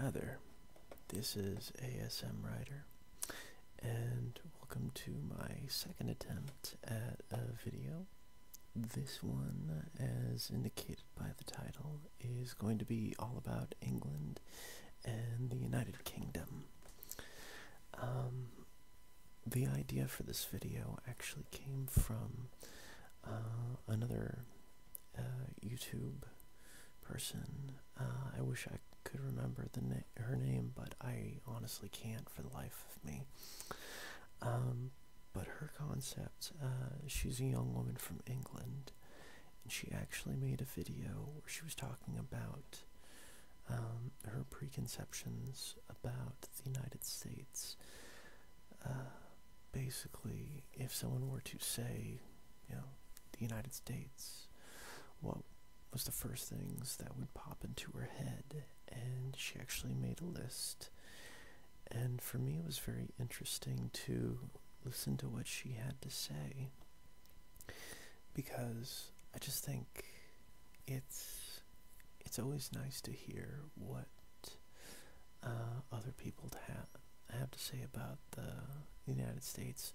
Hi there, this is ASM Writer, and welcome to my second attempt at a video. This one, as indicated by the title, is going to be all about England and the United Kingdom. The idea for this video actually came from another YouTube person. I wish I could remember her name, but I honestly can't for the life of me. But her concept, she's a young woman from England, and she actually made a video where she was talking about her preconceptions about the United States. Basically, if someone were to say, the United States, what was the first things that would pop into her head? And she actually made a list. And for me, it was very interesting to listen to what she had to say, because I just think it's always nice to hear what other people have to say about the United States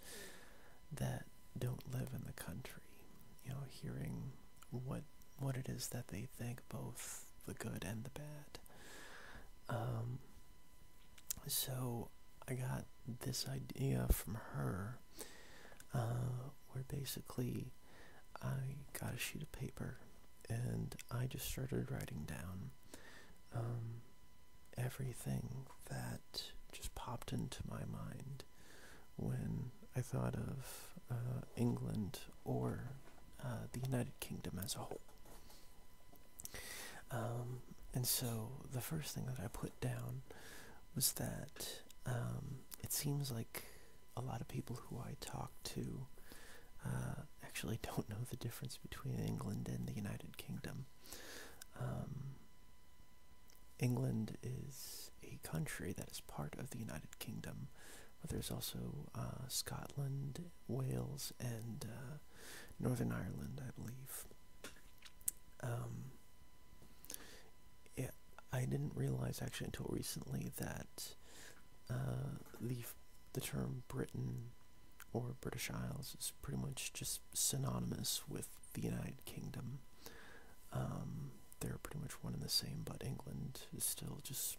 that don't live in the country. Hearing what it is that they think, both the good and the bad. So I got this idea from her, where basically I got a sheet of paper and I just started writing down everything that just popped into my mind when I thought of England or the United Kingdom as a whole. And so the first thing that I put down was that it seems like a lot of people who I talk to actually don't know the difference between England and the United Kingdom. England is a country that is part of the United Kingdom, but there's also Scotland, Wales, and Northern Ireland, I believe. I didn't realize actually until recently that the term Britain or British Isles is pretty much just synonymous with the United Kingdom. They're pretty much one and the same, but England is still just,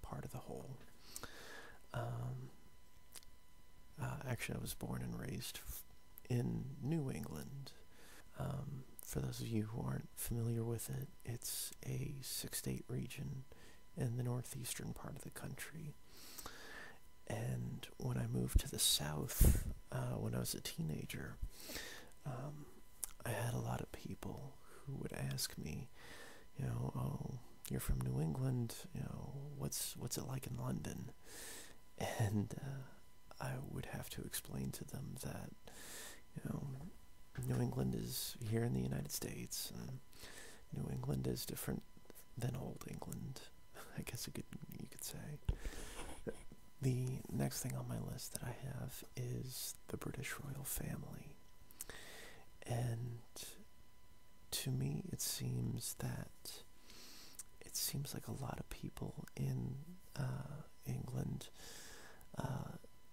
part of the whole. Actually, I was born and raised in New England. For those of you who aren't familiar with it, it's a 6-state region in the northeastern part of the country. And when I moved to the south, when I was a teenager, I had a lot of people who would ask me, oh, you're from New England, what's it like in London? And I would have to explain to them that, New England is here in the United States, and New England is different than Old England, I guess you could say. The next thing on my list that I have is the British royal family. And to me, it seems like a lot of people in England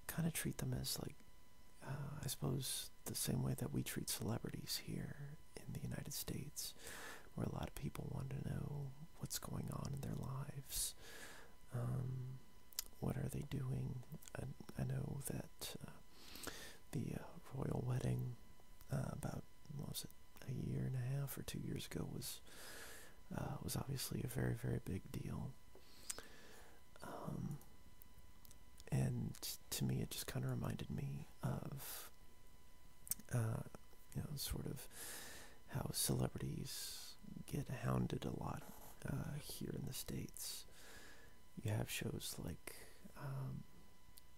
kind of treat them as I suppose the same way that we treat celebrities here in the United States, where a lot of people want to know what's going on in their lives. What are they doing? I know that the royal wedding about, what was it, a year and a half or 2 years ago was obviously a very, very big deal. And to me, it just kind of reminded me of, sort of how celebrities get hounded a lot here in the States. You have shows like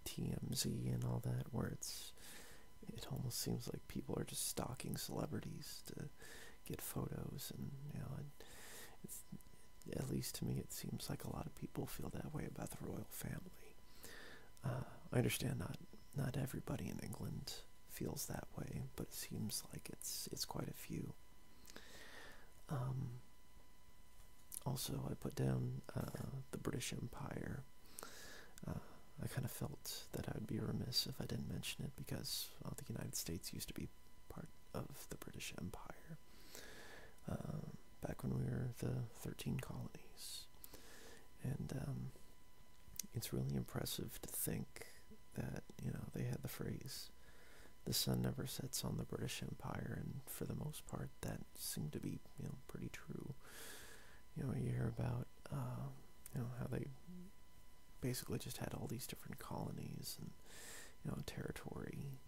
TMZ and all that, where it almost seems like people are just stalking celebrities to get photos, and at least to me, it seems like a lot of people feel that way about the royal family. I understand not everybody in England feels that way, but it seems like it's quite a few. Also, I put down the British Empire. I kind of felt that I would be remiss if I didn't mention it because, well, the United States used to be part of the British Empire back when we were the 13 colonies. And it's really impressive to think that, they had the phrase, the sun never sets on the British Empire, and for the most part, that seemed to be, pretty true. You hear about, how they basically just had all these different colonies and, territory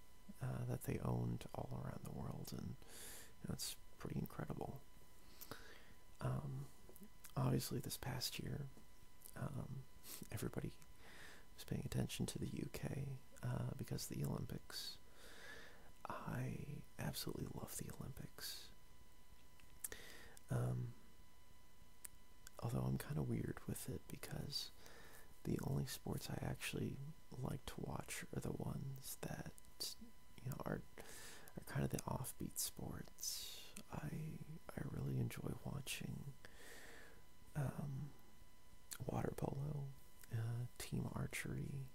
that they owned all around the world, and it's pretty incredible. Obviously, this past year, everybody was paying attention to the UK because of the Olympics. I absolutely love the Olympics. Although I'm kind of weird with it because the only sports I actually like to watch are the ones that, are kind of the offbeat sports. I really enjoy watching water polo, team archery,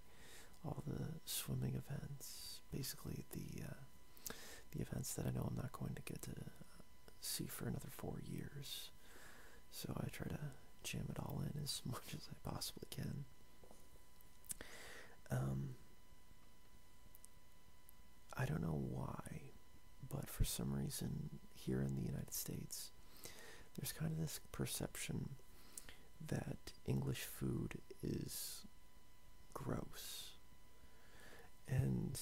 all the swimming events, basically the events that I know I'm not going to get to see for another 4 years. So I try to jam it all in as much as I possibly can. I don't know why, but for some reason here in the United States, there's kind of this perception that English food is gross. And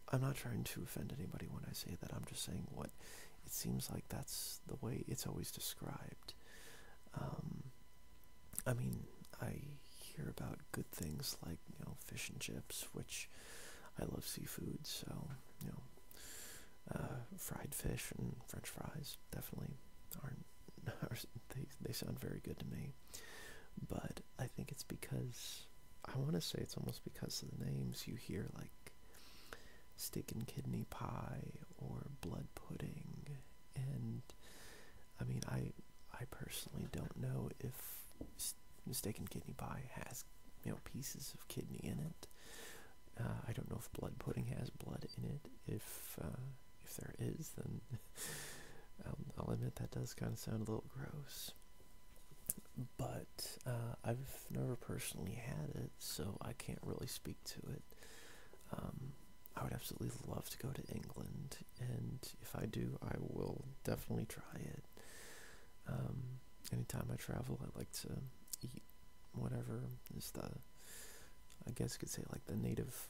I'm not trying to offend anybody when I say that. I'm just saying what it seems like that's the way it's always described. I mean, I hear about good things like, fish and chips, which I love seafood, so, fried fish and French fries definitely they sound very good to me. But I think it's because, I want to say it's almost because of the names you hear, like steak and kidney pie or blood pudding. And I mean, I personally don't know if steak and kidney pie has, pieces of kidney in it. I don't know if blood pudding has blood in it. If there is, then I'll admit that does kind of sound a little gross. But I've never personally had it, so I can't really speak to it. I would absolutely love to go to England, and if I do, I will definitely try it. Anytime I travel, I like to eat whatever is I guess you could say, like the native,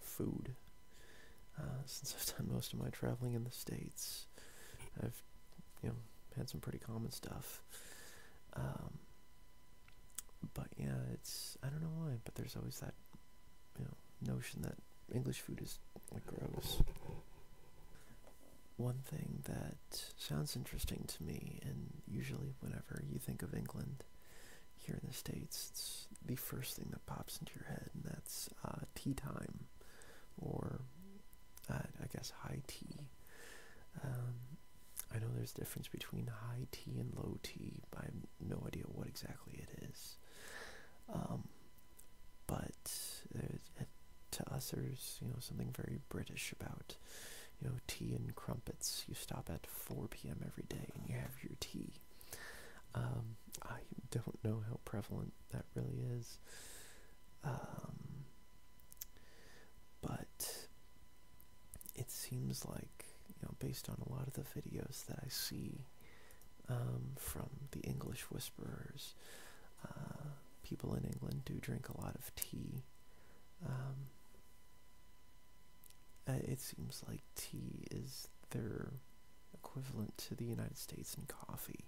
food. Since I've done most of my traveling in the States, I've, had some pretty common stuff. But yeah, I don't know why, but there's always that, notion that English food is, like, gross. One thing that sounds interesting to me, and usually whenever you think of England here in the States, it's the first thing that pops into your head, and that's tea time, or I guess high tea. I know there's a difference between high tea and low tea, but I have no idea what exactly it is. But to us, there's, something very British about, tea and crumpets. You stop at 4 p.m. every day and you have your tea. I don't know how prevalent that really is. But it seems like, based on a lot of the videos that I see from the English whisperers, people in England do drink a lot of tea. It seems like tea is their equivalent to the United States in coffee.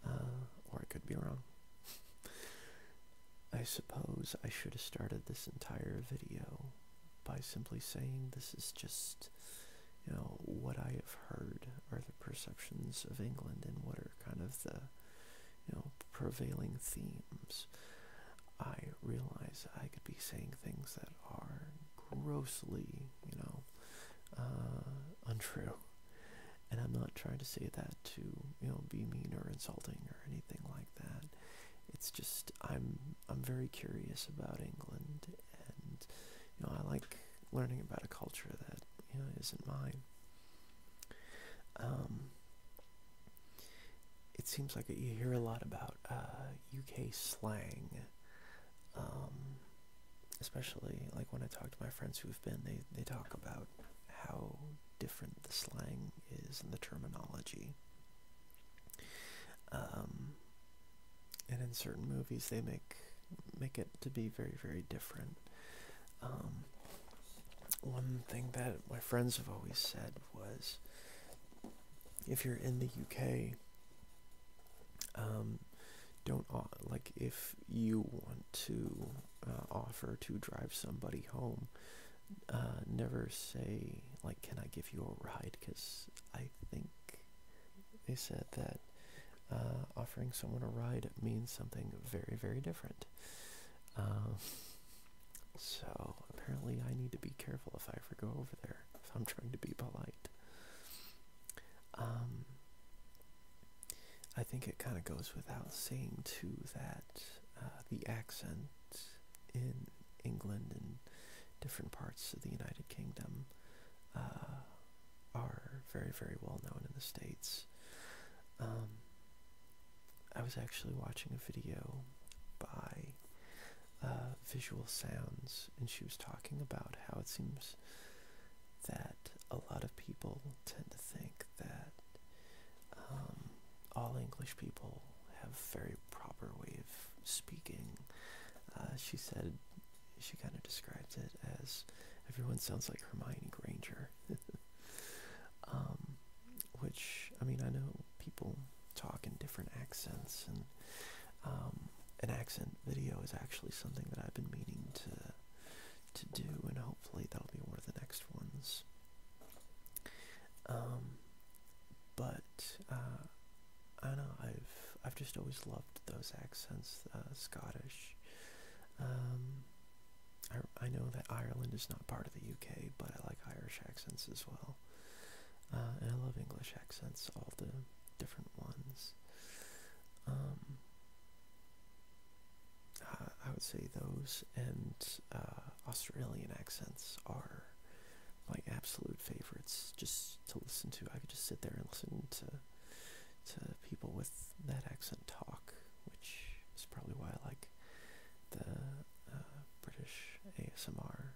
Or I could be wrong. I suppose I should have started this entire video by simply saying this is just, what I have heard are the perceptions of England and what are kind of the, prevailing themes. I realize I could be saying things that are grossly, untrue. And I'm not trying to say that to, be mean or insulting or anything like that. It's just I'm very curious about England, and I like learning about a culture that isn't mine. It seems like you hear a lot about UK slang, especially like when I talk to my friends who've been. They talk about how different the slang is and the terminology. And in certain movies, they make it to be very, very different. One thing that my friends have always said was, if you're in the UK, don't like if you want to offer to drive somebody home, never say like, "Can I give you a ride?" Because I think they said that offering someone a ride means something very, very different. So apparently I need to be careful if I ever go over there, if I'm trying to be polite. I think it kind of goes without saying too that the accent in England and different parts of the United Kingdom are very, very well known in the States. I was actually watching a video by Visual Sounds, and she was talking about how it seems that a lot of people tend to think that all English people have a very proper way of speaking. She said, she kind of described it as everyone sounds like Hermione Granger. Which, I mean, I know people talk in different accents, and an accent video is actually something that I've been meaning to do, and hopefully that'll be one of the next ones. But I don't know, I've just always loved those accents, Scottish. I know that Ireland is not part of the UK, but I like Irish accents as well. And I love English accents, all the different ones. I would say those and Australian accents are my absolute favorites just to listen to. I could just sit there and listen to people with that accent talk, which is probably why I like the British ASMR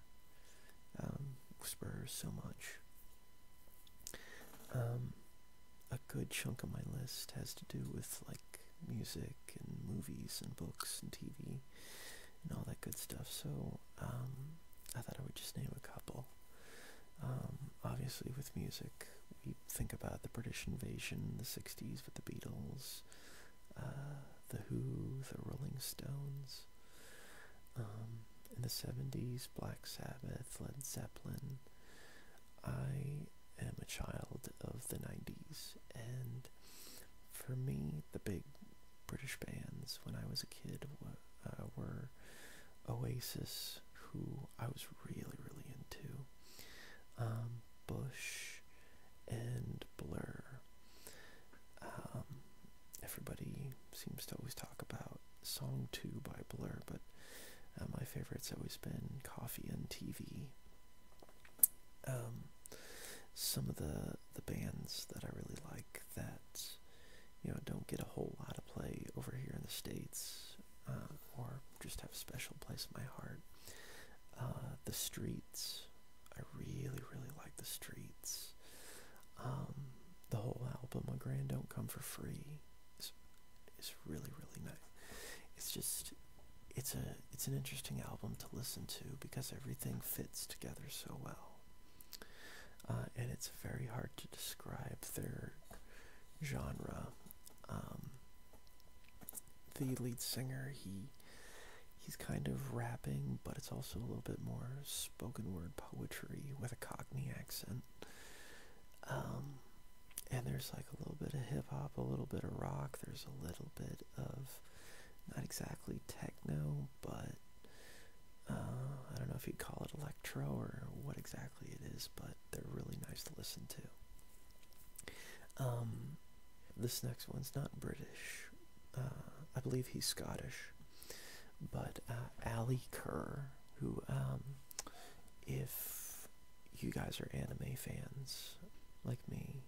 whisperers so much. A good chunk of my list has to do with like music and movies and books and TV and all that good stuff, so I thought I would just name a couple. Obviously with music, we think about the British invasion in the 60s with the Beatles, the Who, the Rolling Stones. In the 70s, Black Sabbath, Led Zeppelin. I am a child of the 90s, and for me, the big British bands when I was a kid were Oasis, who I was really, really into, Bush, and Blur. Everybody seems to always talk about Song 2 by Blur, but my favorite's always been Coffee and TV. Some of the bands that I really like that, don't get a whole lot of play over here in the States, or just have a special place in my heart. The Streets. I really, really like the Streets. The whole album, A Grand Don't Come for Free, is really, really nice. It's just, it's an interesting album to listen to because everything fits together so well. And it's very hard to describe their genre. The lead singer, he's kind of rapping, but it's also a little bit more spoken word poetry with a Cockney accent. And there's like a little bit of hip hop, a little bit of rock, there's a little bit of, not exactly techno, but I don't know if you'd call it electro or what exactly it is, but they're really nice to listen to. Um, this next one's not British. I believe he's Scottish. But Ali Kerr, who, if you guys are anime fans like me,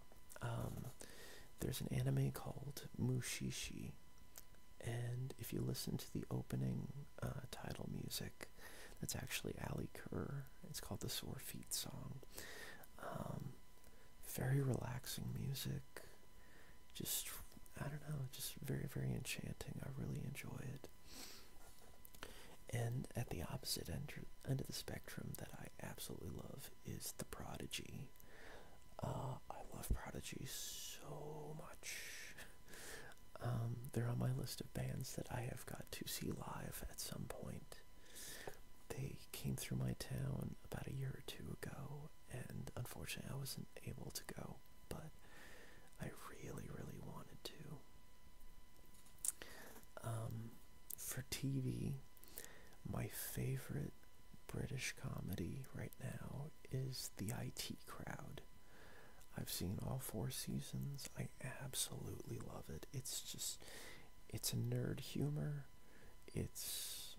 there's an anime called Mushishi, and if you listen to the opening title music, that's actually Ali Kerr. It's called the Sore Feet song. Very relaxing music. Just, I don't know, just very, very enchanting. I really enjoy it. And at the opposite end of the spectrum that I absolutely love is The Prodigy. I love Prodigy so much. They're on my list of bands that I have got to see live at some point. They came through my town about a year or two ago, and unfortunately I wasn't able to go, but I really, really wanted to. For TV, my favorite British comedy right now is The IT Crowd. I've seen all 4 seasons. I absolutely love it. It's a nerd humor. It's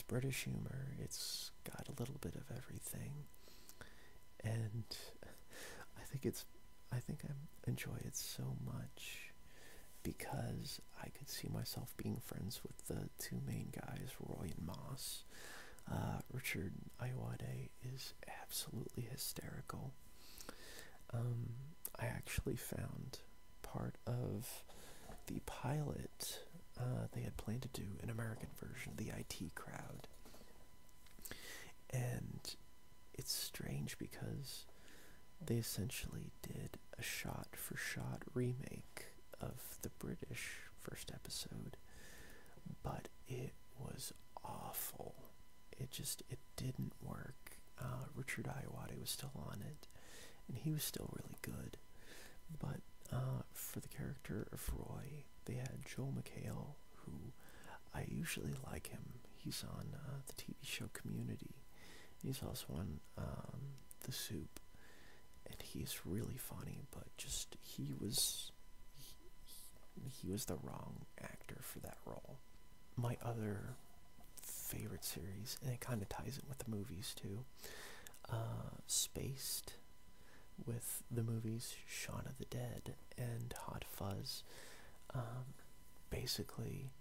British humor. It's got a little bit of everything, and I think I enjoy it so much because I could see myself being friends with the 2 main guys, Roy and Moss. Richard Ayoade is absolutely hysterical. I actually found part of the pilot they had planned to do an American version of the IT Crowd. And it's strange because they essentially did a shot-for-shot remake of the British first episode, but it was awful. It didn't work. Richard Ayoade was still on it, and he was still really good. But for the character of Roy, they had Joel McHale, who I usually like him. He's on the TV show Community. He's also on The Soup, and he's really funny. But he was the wrong actor for that role. My other favorite series, and it kind of ties in with the movies too, Spaced, with the movies Shaun of the Dead and Hot Fuzz. Basically,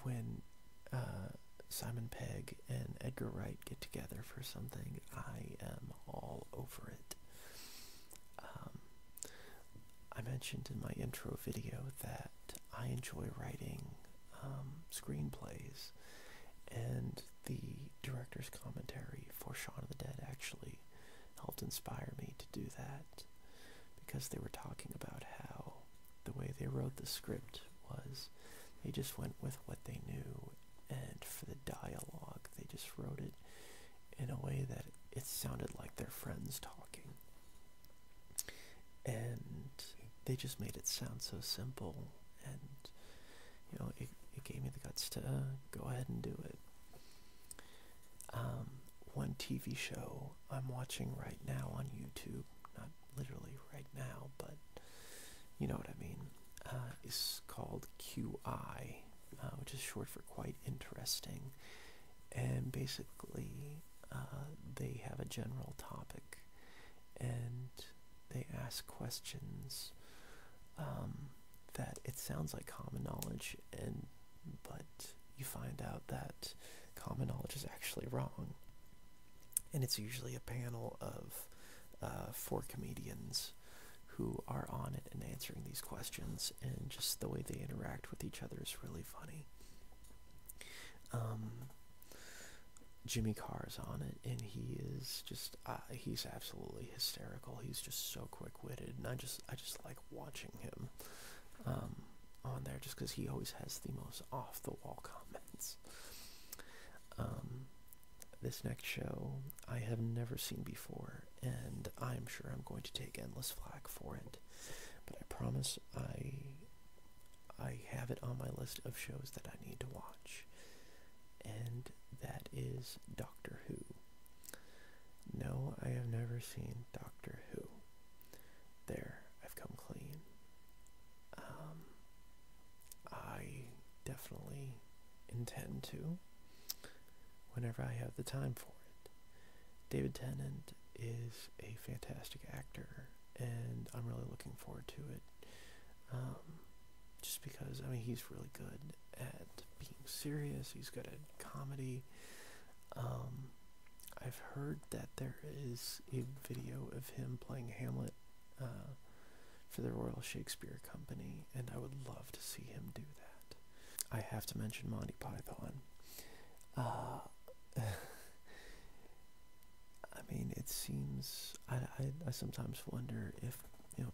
when Simon Pegg and Edgar Wright get together for something, I am all over it. I mentioned in my intro video that I enjoy writing screenplays, and the director's commentary for Shaun of the Dead actually helped inspire me to do that, because they were talking about how the way they wrote the script was they just went with what they knew, and for the dialogue they just wrote it in a way that it sounded like their friends talking, and they just made it sound so simple, and it gave me the guts to go ahead and do it. One TV show I'm watching right now on YouTube, not literally right now, but you know what I mean, is called QI, which is short for Quite Interesting, and basically they have a general topic, and they ask questions that it sounds like common knowledge, but you find out that common knowledge is actually wrong. And it's usually a panel of 4 comedians who are on it and answering these questions, and just the way they interact with each other is really funny. Jimmy Carr's on it, and he is just he's absolutely hysterical. He's just so quick-witted, and I just like watching him on there, just because he always has the most off-the-wall comments. This next show I have never seen before, and I'm sure I'm going to take endless flack for it, but I promise I have it on my list of shows that I need to watch, and that is Doctor Who. No, I have never seen Doctor Who. There, I've come clean. I definitely intend to, whenever I have the time for it. David Tennant is a fantastic actor, and I'm really looking forward to it. Just because, I mean, he's really good at being serious, he's good at comedy. I've heard that there is a video of him playing Hamlet for the Royal Shakespeare Company, and I would love to see him do that. I have to mention Monty Python. I mean, it seems, I sometimes wonder if,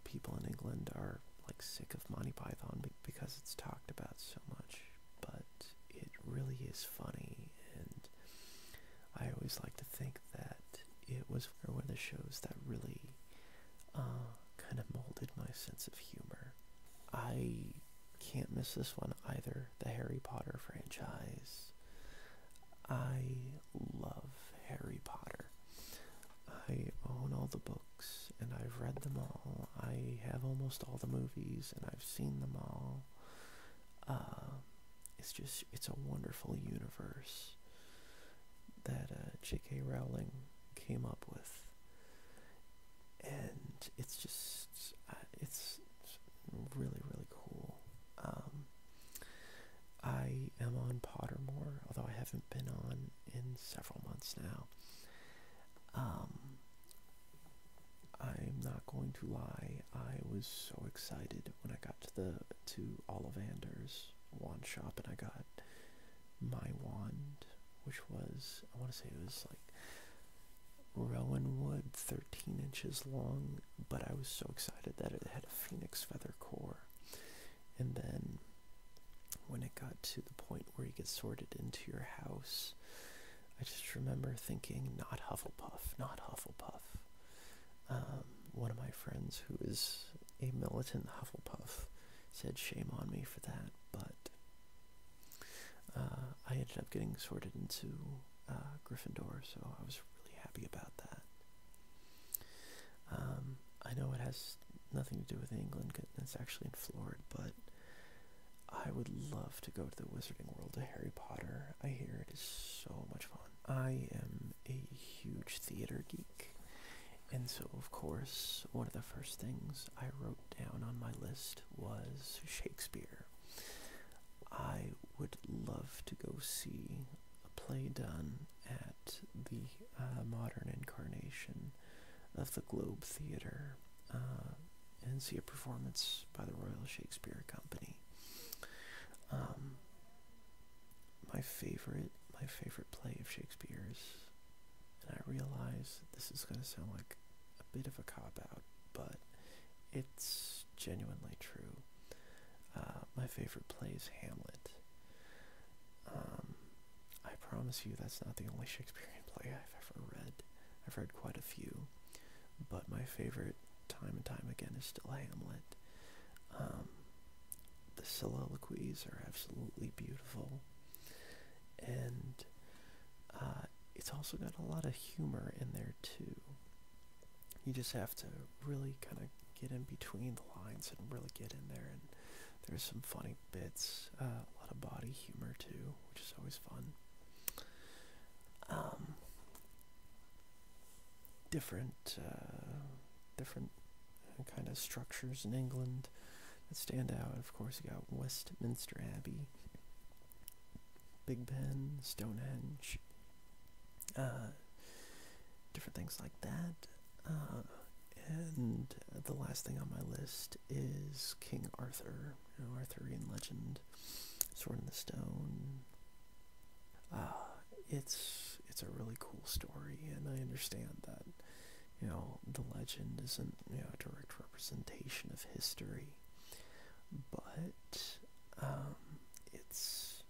people in England are, like, sick of Monty Python because it's talked about so much, but it really is funny, and I always like to think that it was one of the shows that really kind of molded my sense of humor. I can't miss this one either, the Harry Potter franchise. I love Harry Potter. I own all the books, and I've read them all. I have almost all the movies, and I've seen them all. It's a wonderful universe that J.K. Rowling came up with. And it's just, it's really, really cool. I am on Pottermore, although I haven't been on in several months now. I'm not going to lie, I was so excited when I got to Ollivander's wand shop, and I got my wand, which was, I want to say it was like rowan wood, 13 inches long, but I was so excited that it had a phoenix feather core. And then when it got to the point where you get sorted into your house, I just remember thinking, not Hufflepuff, not Hufflepuff. One of my friends who is a militant Hufflepuff said shame on me for that, but I ended up getting sorted into Gryffindor, so I was really happy about that. I know it has nothing to do with England, it's actually in Florida, but I would love to go to the Wizarding World of Harry Potter. I hear it is so much fun. I am a huge theater geek, and so of course one of the first things I wrote down on my list was Shakespeare. I would love to go see a play done at the modern incarnation of the Globe Theatre, and see a performance by the Royal Shakespeare Company. My favorite play of Shakespeare's, and I realize this is going to sound like a bit of a cop-out, but it's genuinely true. My favorite play is Hamlet. I promise you that's not the only Shakespearean play I've ever read. I've read quite a few, but my favorite time and time again is still Hamlet. The soliloquies are absolutely beautiful, and it's also got a lot of humor in there too. You just have to really kind of get in between the lines and really get in there, and there's some funny bits, a lot of body humor too, which is always fun. Different kind of structures in England that stand out. Of course, you got Westminster Abbey, Big Ben, Stonehenge, different things like that. And the last thing on my list is King Arthur, Arthurian legend, Sword in the Stone. It's a really cool story, and I understand that, the legend isn't, a direct representation of history, but, it's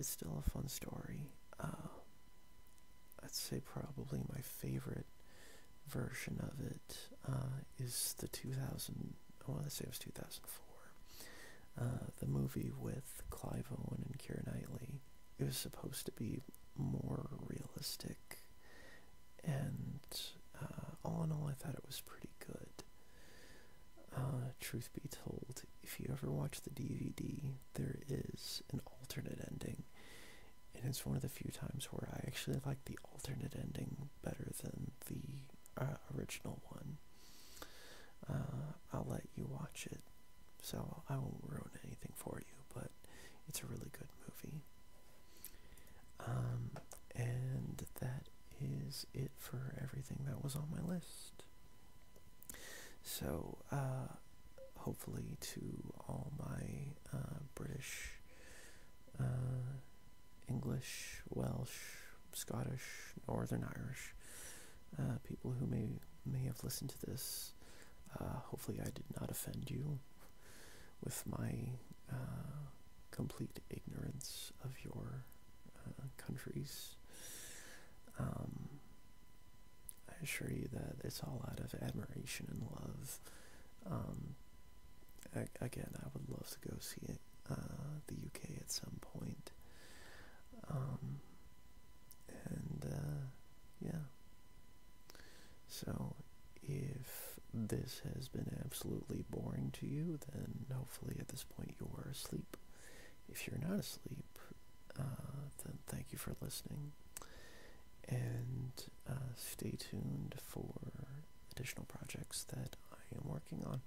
still a fun story. I'd say probably my favorite version of it is the 2004, the movie with Clive Owen and Keira Knightley. It was supposed to be more realistic, And all in all, I thought it was pretty good. Truth be told, if you ever watch the DVD, there is an alternate ending. And it's one of the few times where I actually like the alternate ending better than the original one. I'll let you watch it, so I won't ruin anything for you, but it's a really good movie. And that is it for everything that was on my list. So, hopefully to all my British, English, Welsh, Scottish, Northern Irish people who may have listened to this, hopefully I did not offend you with my complete ignorance of your countries. I assure you that it's all out of admiration and love. Again, I would love to go see it, the UK at some point. Yeah. So, if this has been absolutely boring to you, then hopefully at this point you are asleep. If you're not asleep, then thank you for listening. And stay tuned for additional projects that I am working on.